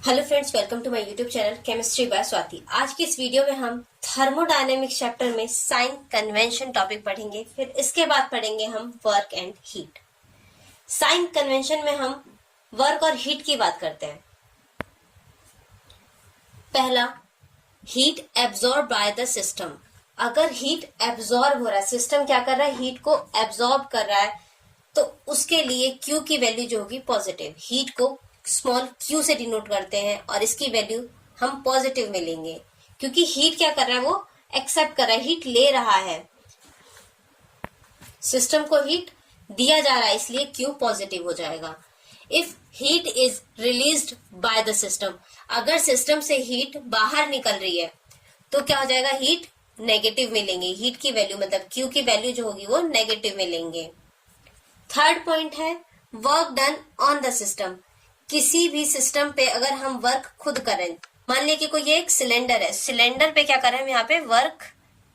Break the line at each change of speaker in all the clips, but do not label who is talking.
Hello friends, welcome to my YouTube channel chemistry by Swati. आज की इस वीडियो में हम थर्मोडायनेमिक्स चैप्टर में साइन कन्वेंशन टॉपिक पढ़ेंगे। फिर इसके बाद पढ़ेंगे हम work and heat. Sign convention में हम वर्क और हीट की बात करते हैं। पहला, heat absorb by the system. अगर हीट एब्जॉर्ब हो रहा है, सिस्टम क्या कर रहा है, हीट को एब्जॉर्ब कर रहा है, तो उसके लिए Q की वैल्यू जो होगी पॉजिटिव। हीट को स्मॉल q से डिनोट करते हैं और इसकी वैल्यू हम पॉजिटिव में लेंगे, क्योंकि हीट क्या कर रहा है, वो एक्सेप्ट कर रहा है, हीट ले रहा है। सिस्टम को हीट दिया जा रहा है, इसलिए Q पॉजिटिव हो जाएगा। If heat is released by the system, अगर सिस्टम से हीट बाहर निकल रही है तो क्या हो जाएगा, हीट नेगेटिव में लेंगे। हीट की वैल्यू मतलब Q की वैल्यू जो होगी वो नेगेटिव में लेंगे। थर्ड पॉइंट है work done on the system. किसी भी सिस्टम पे अगर हम वर्क खुद करें, मान लिया कि कोई ये एक सिलेंडर है, सिलेंडर पे क्या कर रहे हैं हम यहाँ पे वर्क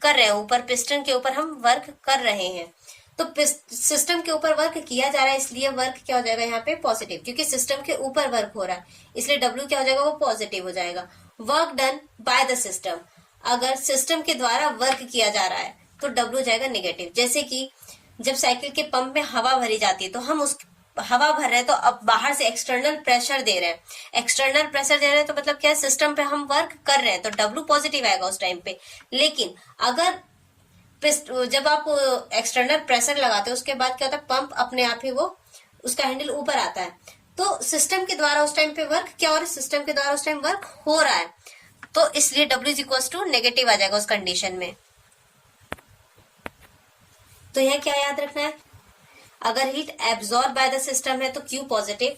कर रहे हैं, ऊपर पिस्टन के ऊपर हम वर्क कर रहे हैं, तो सिस्टम के ऊपर वर्क किया जा रहा है, इसलिए वर्क क्या हो जाएगा यहाँ पे पॉजिटिव, क्योंकि सिस्टम के ऊपर वर्क हो रहा है, इसलिए W क्या हो जाएगा, वो पॉजिटिव हो जाएगा। Work done by the system, अगर सिस्टम के द्वारा वर्क किया जा रहा है तो W हो जाएगा नेगेटिव। जैसे कि जब साइकिल के पंप में हवा भरी जाती है तो हम उस हवा भर रहे हैं, तो अब बाहर से एक्सटर्नल प्रेशर दे रहे हैं, एक्सटर्नल प्रेशर दे रहे हैं, तो मतलब क्या है, सिस्टम पे हम वर्क कर रहे हैं, तो W पॉजिटिव आएगा उस टाइम पे। लेकिन अगर जब आप एक्सटर्नल प्रेशर लगाते हो उसके बाद क्या होता है, पंप अपने आप ही वो उसका हैंडल ऊपर आता है, तो सिस्टम के द्वारा उस टाइम पे वर्क क्या हो रहा है, सिस्टम के द्वारा उस टाइम वर्क हो रहा है, तो इसलिए W is equal to negative आ जाएगा उस कंडीशन में। तो यहाँ क्या याद रखना है, अगर heat absorb by the system है तो Q positive,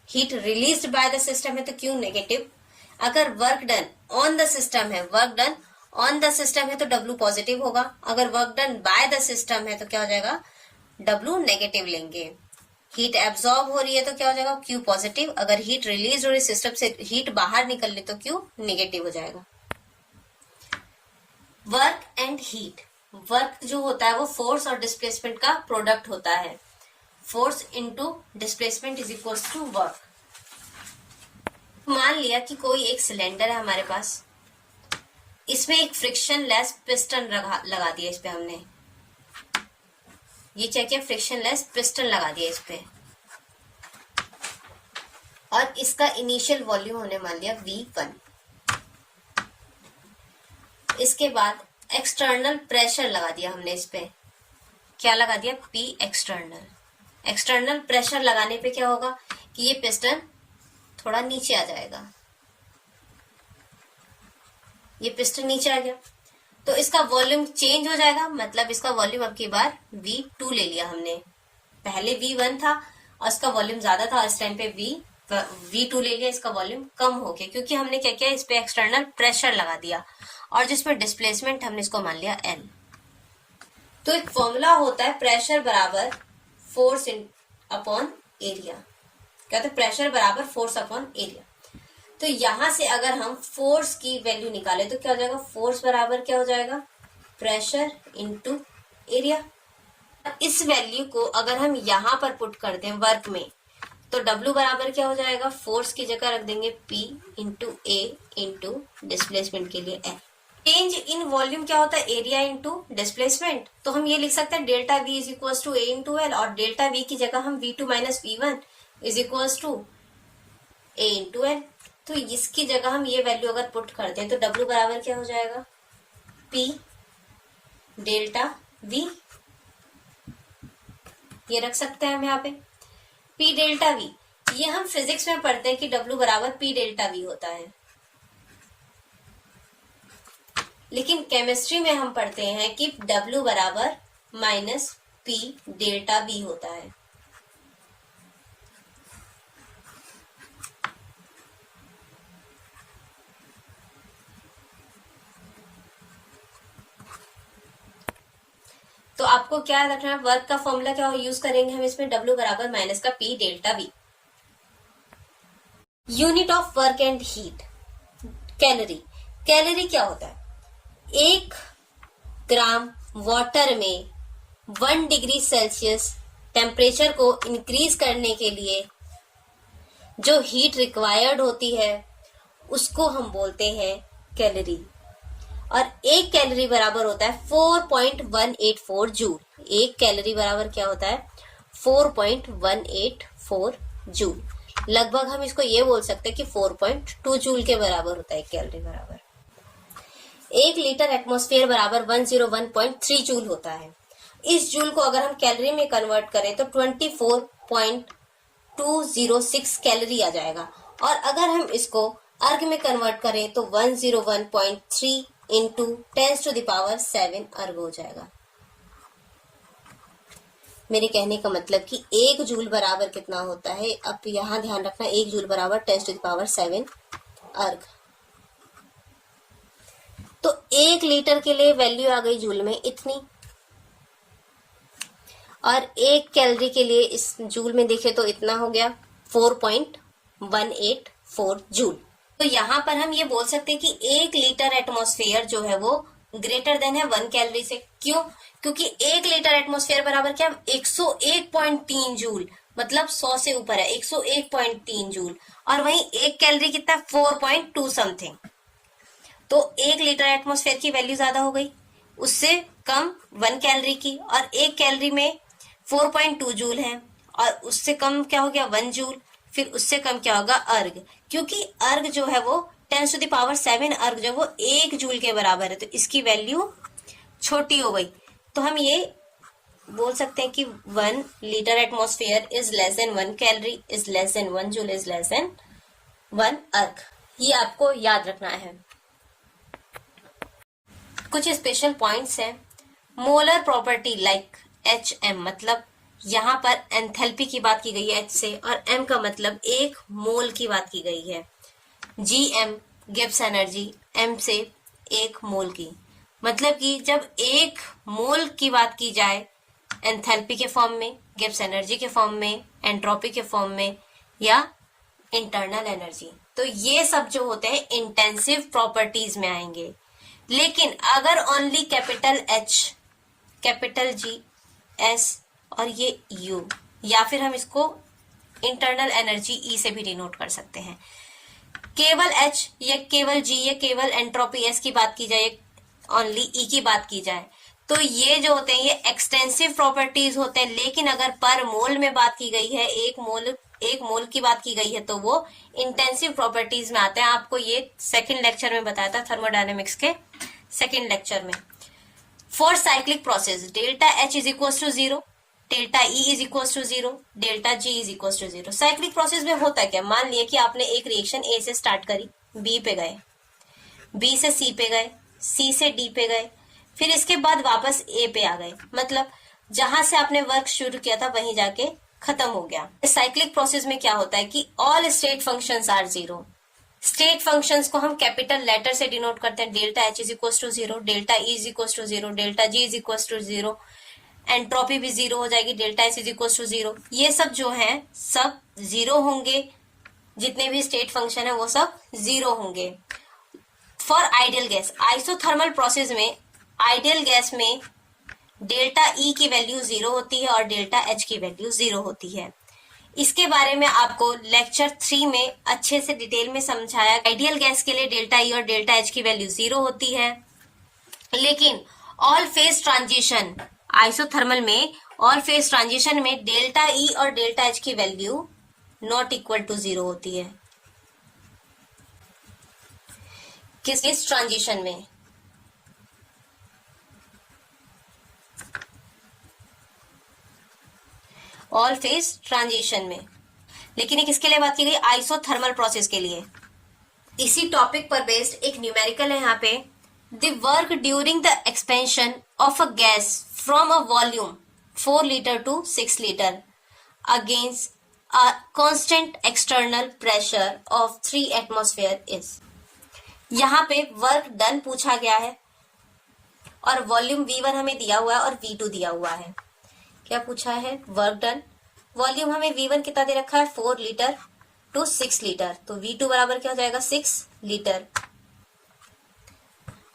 heat released by the system है तो Q नेगेटिव। अगर work done on the system है, work done on the system है तो W पॉजिटिव होगा। अगर work done by the system है तो क्या हो जाएगा, W नेगेटिव लेंगे। हीट एब्जॉर्ब हो रही है तो क्या हो जाएगा, Q पॉजिटिव। अगर हीट रिलीज हो रही है, सिस्टम से हीट बाहर निकल रही तो Q नेगेटिव हो जाएगा। वर्क एंड हीट, वर्क जो होता है वो फोर्स और डिस्प्लेसमेंट का प्रोडक्ट होता है। Force into displacement is equal to work. मान लिया कि कोई एक सिलेंडर है हमारे पास, इसमें एक फ्रिक्शन लेस पिस्टन लगा दिया, इस पे हमने ये चेक किया, फ्रिक्शन लेस पिस्टन लगा दिया इस पे, और इसका इनिशियल वॉल्यूम हमने मान लिया V1। इसके बाद एक्सटर्नल प्रेशर लगा दिया हमने इस पे, क्या लगा दिया, P एक्सटर्नल। एक्सटर्नल प्रेशर लगाने पे क्या होगा कि ये पिस्टन थोड़ा नीचे आ जाएगा, ये पिस्टन नीचे आ गया, तो इसका वॉल्यूम चेंज हो जाएगा, मतलब इसका वॉल्यूम अब की बार V2 ले लिया हमने। पहले V1 था और इसका वॉल्यूम ज्यादा था, और इस टाइम पे V2 ले लिया, इसका वॉल्यूम कम हो गया, क्योंकि हमने क्या किया, इस पे एक्सटर्नल प्रेशर लगा दिया, और जिसमें डिस्प्लेसमेंट हमने इसको मान लिया L। तो एक फॉर्मूला होता है, प्रेशर बराबर फोर्स अपॉन एरिया। क्या होता है, प्रेशर बराबर फोर्स अपॉन एरिया। तो यहां से अगर हम फोर्स की वैल्यू निकाले तो क्या हो जाएगा, फोर्स बराबर क्या हो जाएगा, प्रेशर इंटू एरिया। इस वैल्यू को अगर हम यहां पर पुट कर दें वर्क में, तो W बराबर क्या हो जाएगा, फोर्स की जगह रख देंगे P into A into displacement के लिए L। चेंज इन वॉल्यूम क्या होता है, एरिया इंटू डिस्प्लेसमेंट, तो हम ये लिख सकते हैं delta V is equal to A into L, और डेल्टा V की जगह हम V2 minus V1 is equal to A into L। तो इसकी जगह हम ये वैल्यू अगर पुट करते हैं तो W बराबर क्या हो जाएगा, P डेल्टा V, ये रख सकते हैं हम यहाँ पे P डेल्टा V। ये हम फिजिक्स में पढ़ते हैं कि W बराबर P डेल्टा V होता है, लेकिन केमिस्ट्री में हम पढ़ते हैं कि W बराबर माइनस P डेल्टा V होता है। तो आपको क्या रखना है, वर्क का फॉर्मूला क्या यूज करेंगे हम इसमें, W बराबर माइनस का P delta V। Unit of work and heat, calorie. Calorie क्या होता है, 1 ग्राम वाटर में 1 डिग्री सेल्सियस टेम्परेचर को इंक्रीज करने के लिए जो हीट रिक्वायर्ड होती है उसको हम बोलते हैं कैलोरी। और एक कैलोरी बराबर होता है 4.184 जूल। एक कैलोरी बराबर क्या होता है? 4.184 जूल। लगभग हम इसको ये बोल सकते हैं कि 4.2 जूल के बराबर होता है एक कैलोरी बराबर। 1 लीटर एटमॉस्फेयर बराबर 101.3 जूल होता है। इस जूल को अगर हम कैलोरी में कन्वर्ट करें तो 24.206 कैलोरी आ जाएगा। और अगर हम इसको अर्ग में कन्वर्ट करें तो 101.3 इंटू 10⁻7 अर्ग हो जाएगा। मेरे कहने का मतलब कि 1 जूल बराबर कितना होता है? अब यहां ध्यान रखना, 1 जूल बराबर 10⁻7 अर्ग। तो 1 लीटर के लिए वैल्यू आ गई जूल में इतनी, और 1 कैलोरी के लिए इस जूल में देखे तो इतना हो गया 4.184 जूल। तो यहाँ पर हम ये बोल सकते हैं कि 1 लीटर एटमॉस्फेयर जो है वो ग्रेटर देन है 1 कैलोरी से। क्यों? क्योंकि 1 लीटर एटमॉस्फेयर बराबर क्या? 101.3 जूल, मतलब 100 से ऊपर है, 101.3 जूल। और वहीं 1 कैलोरी कितना? 4.2 समथिंग। तो 1 लीटर एटमॉस्फेयर की वैल्यू ज्यादा हो गई, उससे कम 1 कैलोरी की। और 1 कैलोरी में 4.2 जूल है, और उससे कम क्या हो गया? 1 जूल। फिर उससे कम क्या होगा? अर्ग। क्योंकि अर्ग जो है वो 10⁻7 अर्ग जो वो 1 जूल के बराबर है, तो इसकी वैल्यू छोटी हो गई। तो हम ये बोल सकते हैं कि 1 litre atmosphere is less than 1 calorie, is less than 1 joule, is less than 1 अर्ग। ये आपको याद रखना है। कुछ स्पेशल पॉइंट्स हैं। मोलर प्रॉपर्टी लाइक HM, मतलब यहाँ पर एंथैल्पी की बात की गई है H से, और M का मतलब 1 मोल की बात की गई है। GM गिव्स एनर्जी, M से 1 मोल की, मतलब कि जब 1 मोल की बात की जाए एंथैल्पी के फॉर्म में, गिव्स एनर्जी के फॉर्म में, एंट्रोपी के फॉर्म में, या इंटरनल एनर्जी, तो ये सब जो होते हैं इंटेंसिव प्रॉपर्टीज में आएंगे। लेकिन अगर only capital H, capital G, S और ये U, या फिर हम इसको इंटरनल एनर्जी E से भी डिनोट कर सकते हैं, केवल H या केवल G या केवल एंट्रोपी S की बात की जाए, ओनली E की बात की जाए, तो ये जो होते हैं ये एक्सटेंसिव प्रॉपर्टीज होते हैं। लेकिन अगर पर मोल में बात की गई है, एक मोल की बात की गई है, तो वो इंटेंसिव प्रॉपर्टीज में आते हैं। आपको ये सेकंड लेक्चर में बताया था, थर्मोडायनेमिक्स के सेकंड लेक्चर में। For cyclic process delta H is equal to 0, delta E is equal to 0, delta G is equal to 0। Cyclic process में होता क्या? मान लिया कि आपने एक रिएक्शन A से स्टार्ट करी, B पे गए, B से C पे गए, C से D पे गए, फिर इसके बाद वापस A पे आ गए, मतलब जहां से आपने वर्क शुरू किया था वहीं जाके खत्म हो गया। साइक्लिक प्रोसेस में क्या होता है कि all state functions are 0। State functions को हम कैपिटल लेटर से डिनोट करते हैं, delta H is equal to 0, delta E is equal to 0, delta G is equal to 0, entropy भी 0 हो जाएगी, delta S is equal to 0। ये सब जो है सब 0 होंगे, जितने भी स्टेट फंक्शन है वो सब 0 होंगे। For ideal gas, isothermal process में आइडियल गैस में डेल्टा E की वैल्यू 0 होती है और डेल्टा H की वैल्यू 0 होती है। इसके बारे में आपको लेक्चर 3 में अच्छे से डिटेल में समझाया। आइडियल गैस के लिए डेल्टा E और डेल्टा H की वैल्यू 0 होती है, लेकिन ऑल फेज ट्रांजिशन आइसोथर्मल में, ऑल फेज ट्रांजिशन में डेल्टा E और डेल्टा H की वैल्यू नॉट इक्वल टू 0 होती है। किस ट्रांजिशन में? ऑल फेज ट्रांजिशन में। लेकिन ये किसके लिए बात की गई? आइसोथर्मल प्रोसेस के लिए। इसी टॉपिक पर बेस्ड एक न्यूमेरिकल है यहाँ पे। The work during the expansion of a gas from a volume 4 litre to 6 litre against a constant external pressure of 3 atmosphere is. यहाँ पे वर्क डन पूछा गया है और वॉल्यूम V1 हमें दिया हुआ है और V2 दिया हुआ है। क्या पूछा है? Work done. वॉल्यूम हमें V1 कितना दे रखा है? 4 लीटर टू 6 लीटर, तो V2 बराबर क्या हो जाएगा? 6 लीटर।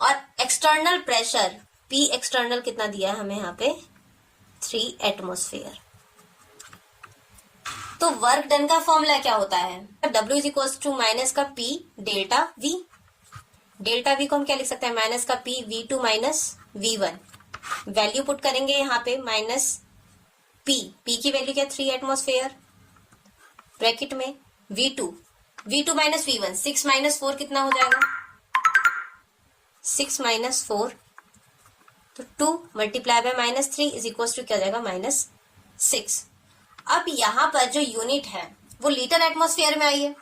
और एक्सटर्नल प्रेशर P एक्सटर्नल कितना दिया है हमें यहाँ पे? 3 एटमॉस्फेयर। तो वर्क डन का फॉर्मूला क्या होता है, W is equal to minus का P delta V। Delta V को हम क्या लिख सकते हैं, माइनस का P V2 minus V1। Value put करेंगे यहाँ पे माइनस P की वैल्यू क्या 3 एटमॉस्फेयर, ब्रैकेट में V2 माइनस V1, 6 माइनस 4 कितना हो जाएगा, 6 माइनस 4 तो 2 multiply by minus 3 is equal to क्या हो जाएगा माइनस 6। अब यहाँ पर जो यूनिट है वो लीटर एटमॉस्फेयर में आई है,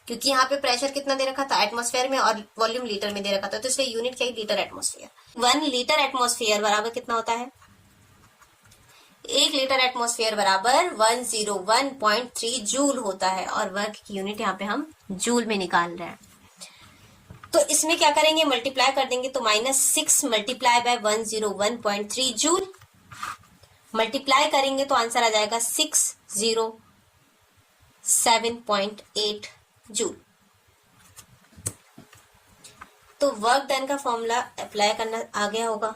क्योंकि यहाँ पे प्रेशर कितना दे रखा था एटमॉस्फेयर में और वॉल्यूम लीटर में दे रखा था, तो इसलिए यूनिट क्या है लीटर एटमॉस्फेयर। 1 लीटर एटमॉस्फेयर बराबर कितना होता है, 1 लीटर एटमॉस्फेयर बराबर 101.3 जूल होता है, और वर्क की यूनिट यहाँ पे हम जूल में निकाल रहे हैं। तो इसमें क्या करेंगे, मल्टीप्लाई कर देंगे, तो -6 मल्टीप्लाई बाय 101.3 जूल, मल्टीप्लाई करेंगे तो आंसर आ जाएगा 607.8 जूल। तो वर्क डन का फॉर्मूला अप्लाई करना आ गया होगा,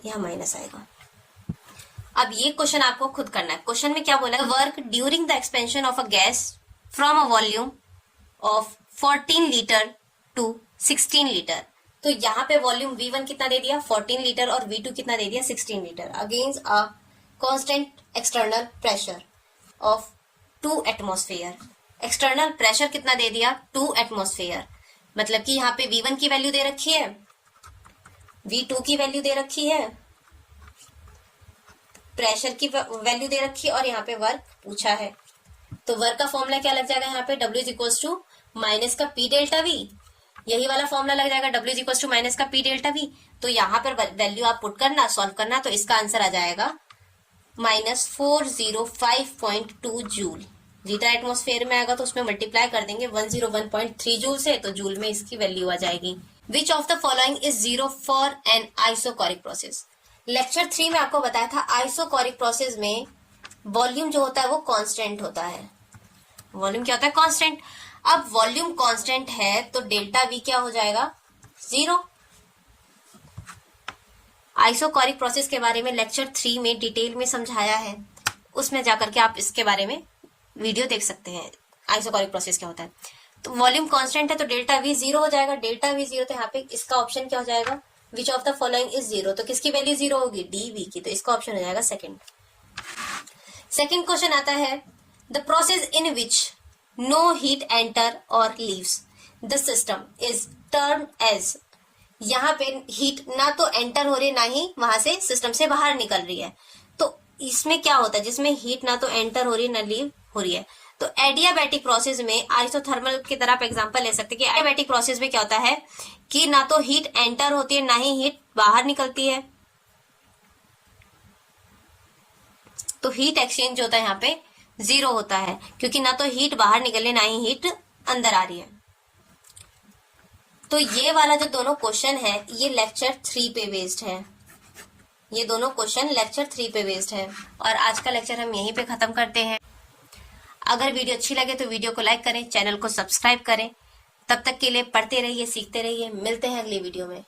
यह माइनस आएगा। अब ये क्वेश्चन आपको खुद करना है। क्वेश्चन में क्या बोला है, work during the expansion of a gas from a volume of 14 litre to 16 litre. तो यहाँ पे वॉल्यूम V1 कितना दे दिया 14 लीटर और V2 कितना दे दिया 16 litre against a constant external pressure of 2 atmosphere. External pressure कितना दे दिया 2 एटमॉस्फेयर, मतलब कि यहाँ पे V1 की वैल्यू दे रखी है, V2 की वैल्यू दे रखी है, प्रेशर की वैल्यू दे रखी है और यहाँ पे वर्क पूछा है। तो वर्क का फॉर्मूला क्या लग जाएगा यहाँ पे, W is equal to minus का P डेल्टा V, यही वाला फॉर्मूला लग जाएगा W is equal to minus का P डेल्टा V। तो यहाँ पर वैल्यू आप पुट करना, सॉल्व करना, तो इसका आंसर आ जाएगा -405.2 जूल। लीटर एटमॉस्फेयर में आएगा तो उसमें मल्टीप्लाई कर देंगे 101.3 जूल से, तो जूल में इसकी वैल्यू आ जाएगी। Which of the following is 0 for an isochoric process. Lecture 3 में आपको बताया था आइसोकोरिक प्रोसेस में वॉल्यूम जो होता है वो कांस्टेंट होता है। वॉल्यूम क्या होता है, कांस्टेंट। अब वॉल्यूम कांस्टेंट है तो डेल्टा V क्या हो जाएगा 0। आइसोकोरिक प्रोसेस के बारे में लेक्चर 3 में डिटेल में समझाया है, उसमें जाकर के आप इसके बारे में वीडियो देख सकते हैं आइसोकोरिक प्रोसेस क्या होता है। तो वॉल्यूम कांस्टेंट है तो डेल्टा V 0 हो जाएगा। डेल्टा V 0 तो यहाँ पे इसका ऑप्शन क्या हो जाएगा, विच ऑफ द फॉलोइंग इज 0, तो किसकी वैल्यू 0 होगी DV की, तो इसका ऑप्शन हो जाएगा सेकंड। सेकंड क्वेश्चन आता है, the process in which no heat enter और leaves the system is termed as. यहाँ पे हीट ना तो एंटर हो रही है ना ही वहां से सिस्टम से बाहर निकल रही है, तो इसमें क्या होता है जिसमें हीट ना तो एंटर हो रही है ना लीव हो रही है। तो एडियाबैटिक प्रोसेस में आइसोथर्मल की तरह आप एग्जांपल ले सकते हैं कि एडियाबैटिक प्रोसेस में क्या होता है कि ना तो हीट एंटर होती है ना ही हीट बाहर निकलती है, तो हीट एक्सचेंज होता है यहाँ पे 0 होता है, क्योंकि ना तो हीट बाहर निकल रही ना ही हीट अंदर आ रही है। तो ये वाला जो दोनों क्वेश्चन है ये लेक्चर 3 पे बेस्ड है, ये दोनों क्वेश्चन लेक्चर 3 पे बेस्ड है। और आज का लेक्चर हम यहीं पे खत्म करते हैं। अगर वीडियो अच्छी लगे तो वीडियो को लाइक करें, चैनल को सब्सक्राइब करें। तब तक के लिए पढ़ते रहिए, सीखते रहिए, मिलते हैं अगली वीडियो में।